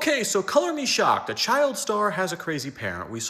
Okay, so color me shocked. A child star has a crazy parent. We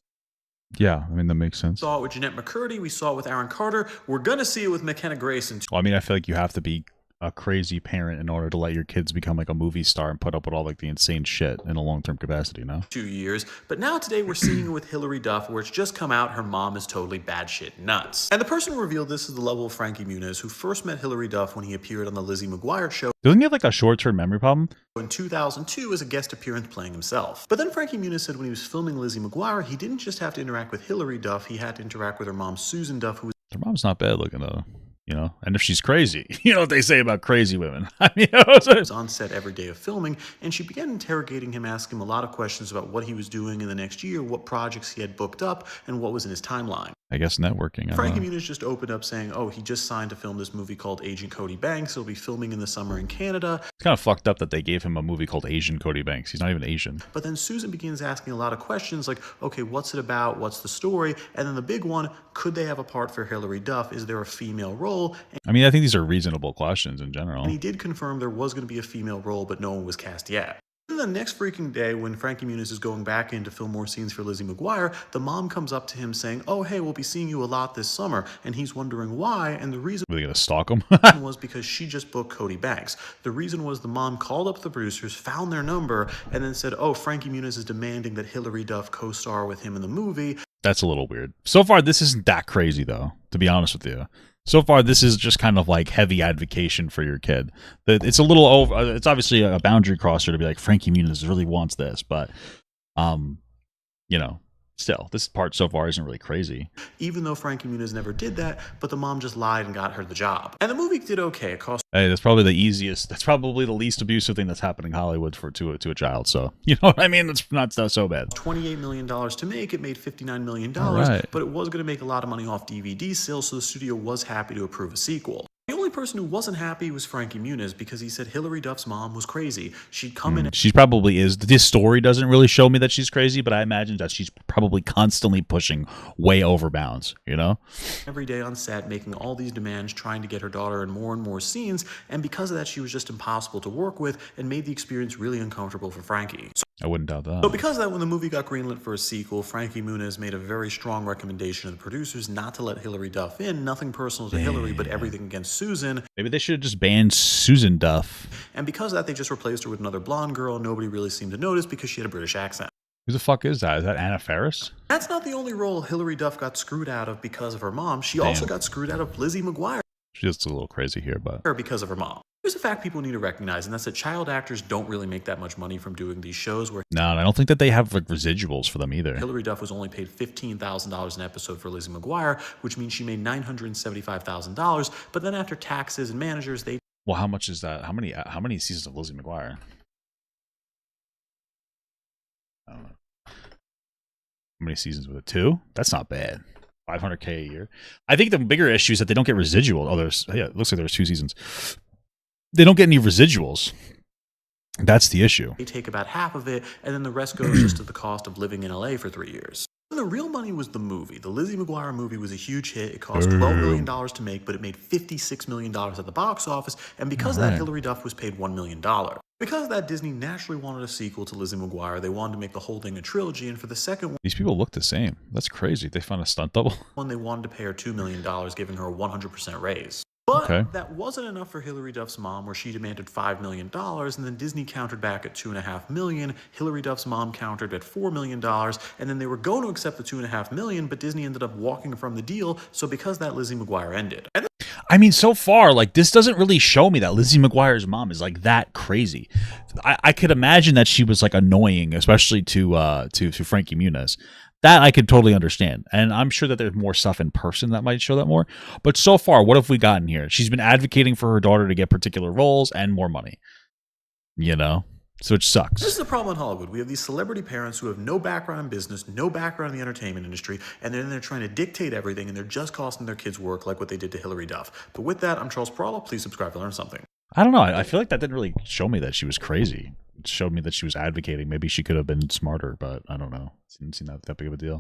Yeah, I mean, that makes sense. saw it with Jeanette McCurdy. We saw it with Aaron Carter. We're going to see it with McKenna Grace in Well, I mean, I feel like you have to be a crazy parent in order to let your kids become like a movie star and put up with all like the insane shit in a long-term capacity, no? 2 years. But now today we're seeing it with Hilary Duff, where it's just come out her mom is totally batshit nuts. And the person who revealed this is the level of Frankie Muniz, who first met Hilary Duff when he appeared on the Lizzie McGuire show Doesn't he have like a short-term memory problem? in 2002 as a guest appearance playing himself. But then Frankie Muniz said when he was filming Lizzie McGuire, he didn't just have to interact with Hilary Duff, he had to interact with her mom, Susan Duff, who was Their mom's not bad looking though, you know? And if she's crazy, you know what they say about crazy women. I mean, was on set every day of filming, and she began interrogating him, asking him a lot of questions about what he was doing in the next year, what projects he had booked up, and what was in his timeline. I guess networking. Frankie Muniz just opened up saying, oh, he just signed to film this movie called Agent Cody Banks. He'll be filming in the summer in Canada. It's kind of fucked up that they gave him a movie called Asian Cody Banks. He's not even Asian. But then Susan begins asking a lot of questions like, okay, what's it about? What's the story? And then the big one, could they have a part for Hilary Duff? Is there a female role? I mean, I think these are reasonable questions in general. And he did confirm there was going to be a female role, but no one was cast yet. And the next freaking day, when Frankie Muniz is going back in to film more scenes for Lizzie McGuire, the mom comes up to him saying, oh, hey, we'll be seeing you a lot this summer. And he's wondering why. And the reason Were they going to stalk him? was because she just booked Cody Banks. The reason was the mom called up the producers, found their number, and then said, oh, Frankie Muniz is demanding that Hilary Duff co-star with him in the movie. That's a little weird. So far, this isn't that crazy, though, to be honest with you. So far, this is just kind of like heavy advocation for your kid. It's a little over. It's obviously a boundary crosser to be like, Frankie Muniz really wants this, but, you know, still, this part so far isn't really crazy. Even though Frankie Muniz never did that, but the mom just lied and got her the job. And the movie did okay. It cost. Hey, that's probably the easiest. That's probably the least abusive thing that's happening in Hollywood to a child. So you know what I mean. It's not so bad. $28 million to make. It made $59 million, right. But it was going to make a lot of money off DVD sales, so the studio was happy to approve a sequel. The only person who wasn't happy was Frankie Muniz because he said Hilary Duff's mom was crazy. She'd come in. She probably is. This story doesn't really show me that she's crazy, but I imagine that she's probably constantly pushing way over bounds, you know? Every day on set, making all these demands, trying to get her daughter in more scenes, and because of that, she was just impossible to work with and made the experience really uncomfortable for Frankie. I wouldn't doubt that. So because of that, when the movie got greenlit for a sequel, Frankie Muniz made a very strong recommendation to the producers not to let Hilary Duff in. Nothing personal to Hilary, but everything against Susan. Maybe they should have just banned Susan Duff. And because of that, they just replaced her with another blonde girl. Nobody really seemed to notice because she had a British accent. Who the fuck is that? Is that Anna Faris? That's not the only role Hilary Duff got screwed out of because of her mom. She also got screwed out of Lizzie McGuire. She's just a little crazy here, but because of her mom. Here's a fact people need to recognize, and that's that child actors don't really make that much money from doing these shows where no, I don't think that they have like residuals for them either. Hilary Duff was only paid $15,000 an episode for Lizzie McGuire, which means she made $975,000. But then after taxes and managers, they well, how much is that? How many seasons of Lizzie McGuire? I don't know. How many seasons with it? 2? That's not bad. $500K a year. I think the bigger issue is that they don't get residual. Oh, it looks like there's 2 seasons. They don't get any residuals. That's the issue. They take about half of it, and then the rest goes just to the cost of living in LA for 3 years. And the real money was the movie. The Lizzie McGuire movie was a huge hit. It cost $12 million to make, but it made $56 million at the box office. And because of that, Hilary Duff was paid $1 million. Because of that, Disney naturally wanted a sequel to Lizzie McGuire. They wanted to make the whole thing a trilogy, and for the second one, these people look the same. That's crazy. They found a stunt double. They wanted to pay her $2 million, giving her a 100% raise. But that wasn't enough for Hilary Duff's mom, where she demanded $5 million, and then Disney countered back at $2.5 million. Hilary Duff's mom countered at $4 million, and then they were going to accept the $2.5 million, but Disney ended up walking from the deal. So because that, Lizzie McGuire ended. I mean, so far, like, this doesn't really show me that Lizzie McGuire's mom is like that crazy. I could imagine that she was like annoying, especially to Frankie Muniz. That I could totally understand. And I'm sure that there's more stuff in person that might show that more. But so far, what have we gotten here? She's been advocating for her daughter to get particular roles and more money. You know? So it sucks. This is the problem in Hollywood. We have these celebrity parents who have no background in business, no background in the entertainment industry, and then they're trying to dictate everything, and they're just costing their kids work like what they did to Hilary Duff. But with that, I'm Charles Peralta. Please subscribe to learn something. I don't know. I feel like that didn't really show me that she was crazy. It showed me that she was advocating. Maybe she could have been smarter, but I don't know. It didn't seem that big of a deal.